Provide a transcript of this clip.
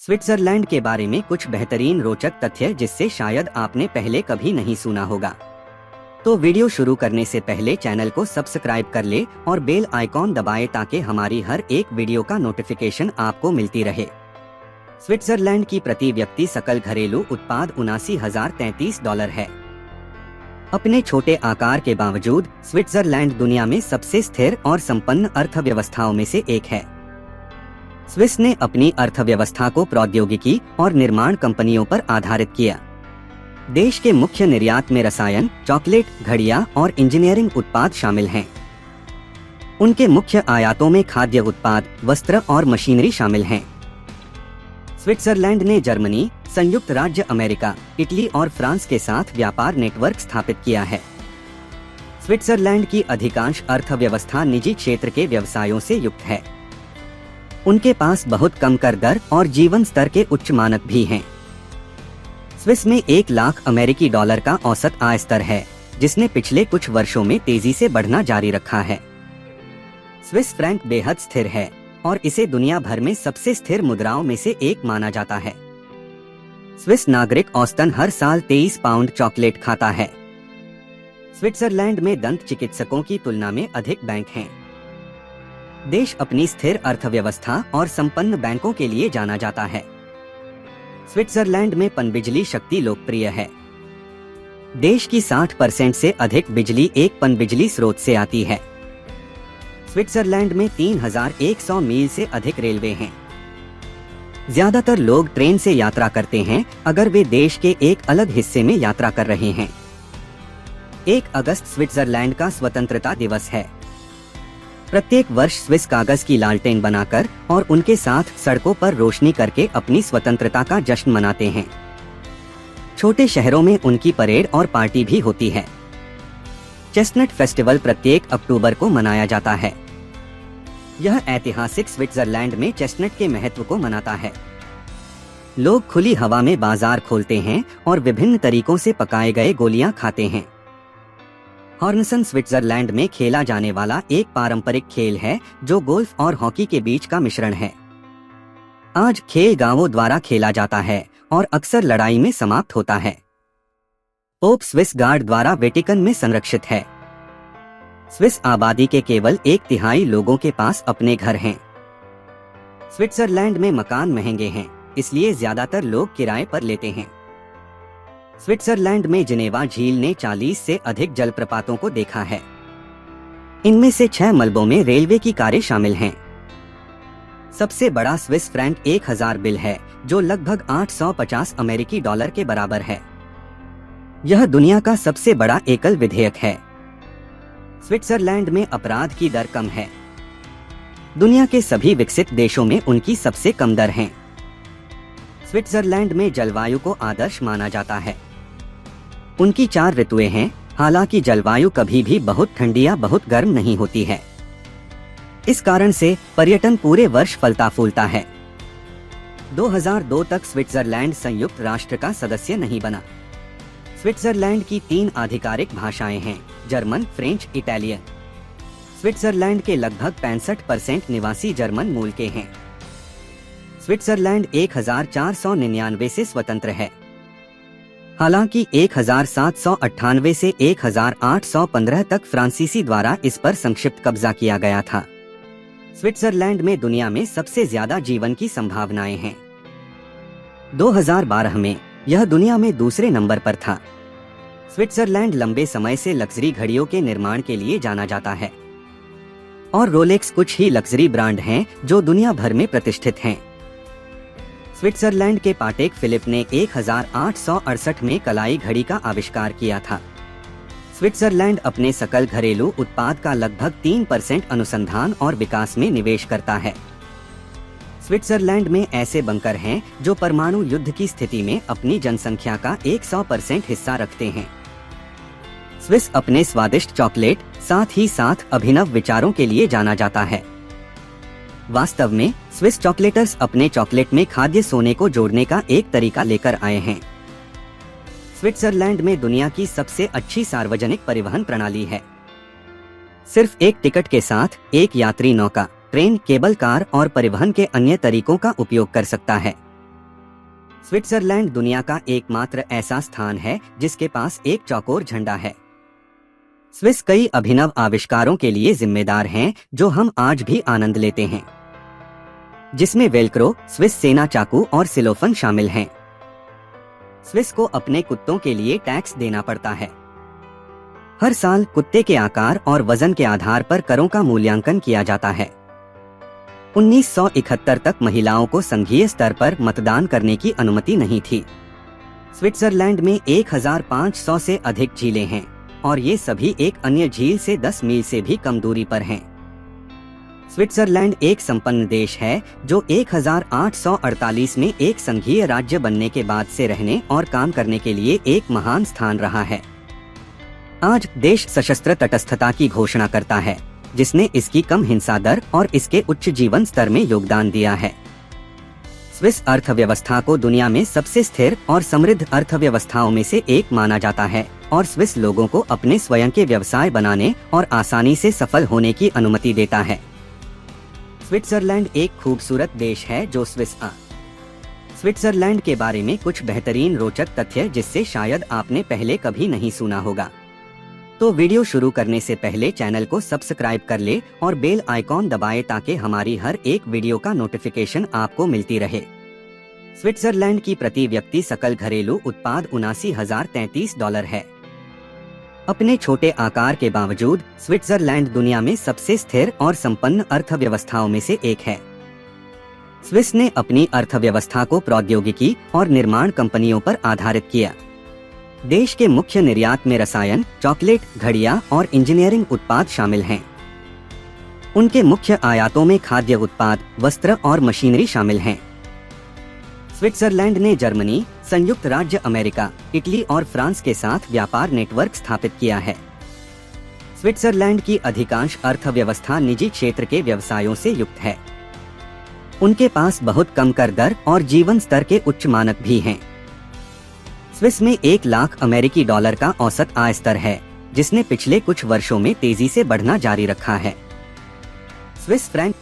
Switzerland के बारे में कुछ बेहतरीन रोचक तथ्य जिससे शायद आपने पहले कभी नहीं सुना होगा। तो वीडियो शुरू करने से पहले चैनल को सब्सक्राइब कर ले और बेल आइकॉन दबाएं ताकि हमारी हर एक वीडियो का नोटिफिकेशन आपको मिलती रहे। स्विट्जरलैंड की प्रति व्यक्ति सकल घरेलू उत्पाद $79,033 है। अपने छोटे आकार के बावजूद स्विट्जरलैंड दुनिया में सबसे स्थिर और संपन्न अर्थव्यवस्थाओं में से एक है। स्विस ने अपनी अर्थव्यवस्था को प्रौद्योगिकी और निर्माण कंपनियों पर आधारित किया। देश के मुख्य निर्यात में रसायन, चॉकलेट, घड़ियां और इंजीनियरिंग उत्पाद शामिल हैं। उनके मुख्य आयातों में खाद्य उत्पाद, वस्त्र और मशीनरी शामिल हैं। स्विट्जरलैंड ने जर्मनी, संयुक्त राज्य अमेरिका, इटली और फ्रांस के साथ व्यापार नेटवर्क स्थापित किया है। स्विट्जरलैंड की अधिकांश अर्थव्यवस्था निजी क्षेत्र के व्यवसायों से युक्त है। उनके पास बहुत कम कर दर और जीवन स्तर के उच्च मानक भी हैं। स्विस में 1 लाख अमेरिकी डॉलर का औसत आय स्तर है, जिसने पिछले कुछ वर्षों में तेजी से बढ़ना जारी रखा है। स्विस फ्रैंक बेहद स्थिर है और इसे दुनिया भर में सबसे स्थिर मुद्राओं में से एक माना जाता है। स्विस नागरिक औसतन हर साल 23 पाउंड चॉकलेट खाता है। स्विट्जरलैंड में दंत चिकित्सकों की तुलना में अधिक बैंक हैं। देश अपनी स्थिर अर्थव्यवस्था और संपन्न बैंकों के लिए जाना जाता है। स्विट्जरलैंड में पनबिजली शक्ति लोकप्रिय है। देश की 60% से अधिक बिजली एक पनबिजली स्रोत से आती है। स्विट्जरलैंड में 3100 मील से अधिक रेलवे हैं। ज्यादातर लोग ट्रेन से यात्रा करते हैं अगर वे देश के एक अलग हिस्से में यात्रा कर रहे हैं। 1 अगस्त स्विट्जरलैंड का स्वतंत्रता दिवस है। प्रत्येक वर्ष स्विस कागज की लालटेन बनाकर और उनके साथ सड़कों पर रोशनी करके अपनी स्वतंत्रता का जश्न मनाते हैं। छोटे शहरों में उनकी परेड और पार्टी भी होती है। चेस्टनट फेस्टिवल प्रत्येक अक्टूबर को मनाया जाता है। यह ऐतिहासिक स्विट्जरलैंड में चेस्टनट के महत्व को मनाता है। लोग खुली हवा में बाजार खोलते हैं और विभिन्न तरीकों से पकाए गए गोलियां खाते हैं। हॉर्नसन स्विट्जरलैंड में खेला जाने वाला एक पारंपरिक खेल है जो गोल्फ और हॉकी के बीच का मिश्रण है। आज खेल गांवों द्वारा खेला जाता है और अक्सर लड़ाई में समाप्त होता है। पोप स्विस गार्ड द्वारा वेटिकन में संरक्षित है। स्विस आबादी के केवल 1/3 लोगों के पास अपने घर हैं। स्विट्जरलैंड में मकान महंगे हैं, इसलिए ज्यादातर लोग किराए पर लेते हैं। स्विट्जरलैंड में जिनेवा झील ने 40 से अधिक जलप्रपातों को देखा है। इनमें से 6 मलबों में रेलवे की कारें शामिल हैं। सबसे बड़ा स्विस फ्रैंक 1000 बिल है, जो लगभग 850 अमेरिकी डॉलर के बराबर है। यह दुनिया का सबसे बड़ा एकल विधेयक है। स्विट्जरलैंड में अपराध की दर कम है। दुनिया के सभी विकसित देशों में उनकी सबसे कम दर है। स्विट्जरलैंड में जलवायु को आदर्श माना जाता है। उनकी 4 ऋतुएं हैं, हालांकि जलवायु कभी भी बहुत ठंडी या बहुत गर्म नहीं होती है। इस कारण से पर्यटन पूरे वर्ष फलता फूलता है। 2002 तक स्विट्जरलैंड संयुक्त राष्ट्र का सदस्य नहीं बना। स्विट्जरलैंड की 3 आधिकारिक भाषाएं हैं, जर्मन, फ्रेंच, इटालियन। स्विट्जरलैंड के लगभग 65% निवासी जर्मन मूल के हैं। स्विट्जरलैंड 1499 से स्वतंत्र है, हालांकि 1798 से 1815 तक फ्रांसीसी द्वारा इस पर संक्षिप्त कब्जा किया गया था। स्विट्जरलैंड में दुनिया में सबसे ज्यादा जीवन की संभावनाएं हैं। 2012 में यह दुनिया में दूसरे नंबर पर था। स्विट्जरलैंड लंबे समय से लग्जरी घड़ियों के निर्माण के लिए जाना जाता है और रोलेक्स कुछ ही लग्जरी ब्रांड हैं जो दुनिया भर में प्रतिष्ठित हैं। स्विट्जरलैंड के पाटेक फिलिप ने 1868 में कलाई घड़ी का आविष्कार किया था। स्विट्जरलैंड अपने सकल घरेलू उत्पाद का लगभग 3% अनुसंधान और विकास में निवेश करता है। स्विट्जरलैंड में ऐसे बंकर हैं जो परमाणु युद्ध की स्थिति में अपनी जनसंख्या का 100% हिस्सा रखते हैं। स्विस अपने स्वादिष्ट चॉकलेट, साथ ही साथ अभिनव विचारों के लिए जाना जाता है। वास्तव में स्विस चॉकलेटर्स अपने चॉकलेट में खाद्य सोने को जोड़ने का एक तरीका लेकर आए हैं। स्विट्जरलैंड में दुनिया की सबसे अच्छी सार्वजनिक परिवहन प्रणाली है। सिर्फ एक टिकट के साथ एक यात्री नौका, ट्रेन, केबल कार और परिवहन के अन्य तरीकों का उपयोग कर सकता है। स्विट्जरलैंड दुनिया का एकमात्र ऐसा स्थान है जिसके पास एक चौकोर झंडा है। स्विस कई अभिनव आविष्कारों के लिए जिम्मेदार हैं जो हम आज भी आनंद लेते हैं, जिसमें वेल्क्रो, स्विस सेना चाकू और सिलोफन शामिल हैं। स्विस को अपने कुत्तों के लिए टैक्स देना पड़ता है। हर साल कुत्ते के आकार और वजन के आधार पर करों का मूल्यांकन किया जाता है। 1971 तक महिलाओं को संघीय स्तर पर मतदान करने की अनुमति नहीं थी। स्विट्जरलैंड में 1500 से अधिक झीलें हैं और ये सभी एक अन्य झील से 10 मील से भी कम दूरी पर हैं। स्विट्जरलैंड एक संपन्न देश है जो 1848 में एक संघीय राज्य बनने के बाद से रहने और काम करने के लिए एक महान स्थान रहा है। आज देश सशस्त्र तटस्थता की घोषणा करता है, जिसने इसकी कम हिंसा दर और इसके उच्च जीवन स्तर में योगदान दिया है। स्विस अर्थव्यवस्था को दुनिया में सबसे स्थिर और समृद्ध अर्थव्यवस्थाओं में से एक माना जाता है और स्विस लोगों को अपने स्वयं के व्यवसाय बनाने और आसानी से सफल होने की अनुमति देता है। स्विट्जरलैंड एक खूबसूरत देश है जो स्विट्जरलैंड के बारे में कुछ बेहतरीन रोचक तथ्य जिससे शायद आपने पहले कभी नहीं सुना होगा। तो वीडियो शुरू करने से पहले चैनल को सब्सक्राइब कर ले और बेल आइकॉन दबाएं ताकि हमारी हर एक वीडियो का नोटिफिकेशन आपको मिलती रहे। स्विट्जरलैंड की प्रति व्यक्ति सकल घरेलू उत्पाद $79,033 है। अपने छोटे आकार के बावजूद स्विट्जरलैंड दुनिया में सबसे स्थिर और संपन्न अर्थव्यवस्थाओं में से एक है। स्विस ने अपनी अर्थव्यवस्था को प्रौद्योगिकी और निर्माण कंपनियों पर आधारित किया। देश के मुख्य निर्यात में रसायन, चॉकलेट, घड़ियां और इंजीनियरिंग उत्पाद शामिल हैं। उनके मुख्य आयातों में खाद्य उत्पाद, वस्त्र और मशीनरी शामिल हैं। स्विट्जरलैंड ने जर्मनी, संयुक्त राज्य अमेरिका, इटली और फ्रांस के साथ व्यापार नेटवर्क स्थापित किया है। स्विट्जरलैंड की अधिकांश अर्थव्यवस्था निजी क्षेत्र के व्यवसायों से युक्त है। उनके पास बहुत कम कर दर और जीवन स्तर के उच्च मानक भी हैं। स्विस में $1,00,000 का औसत आय स्तर है, जिसने पिछले कुछ वर्षों में तेजी से बढ़ना जारी रखा है। Swiss franc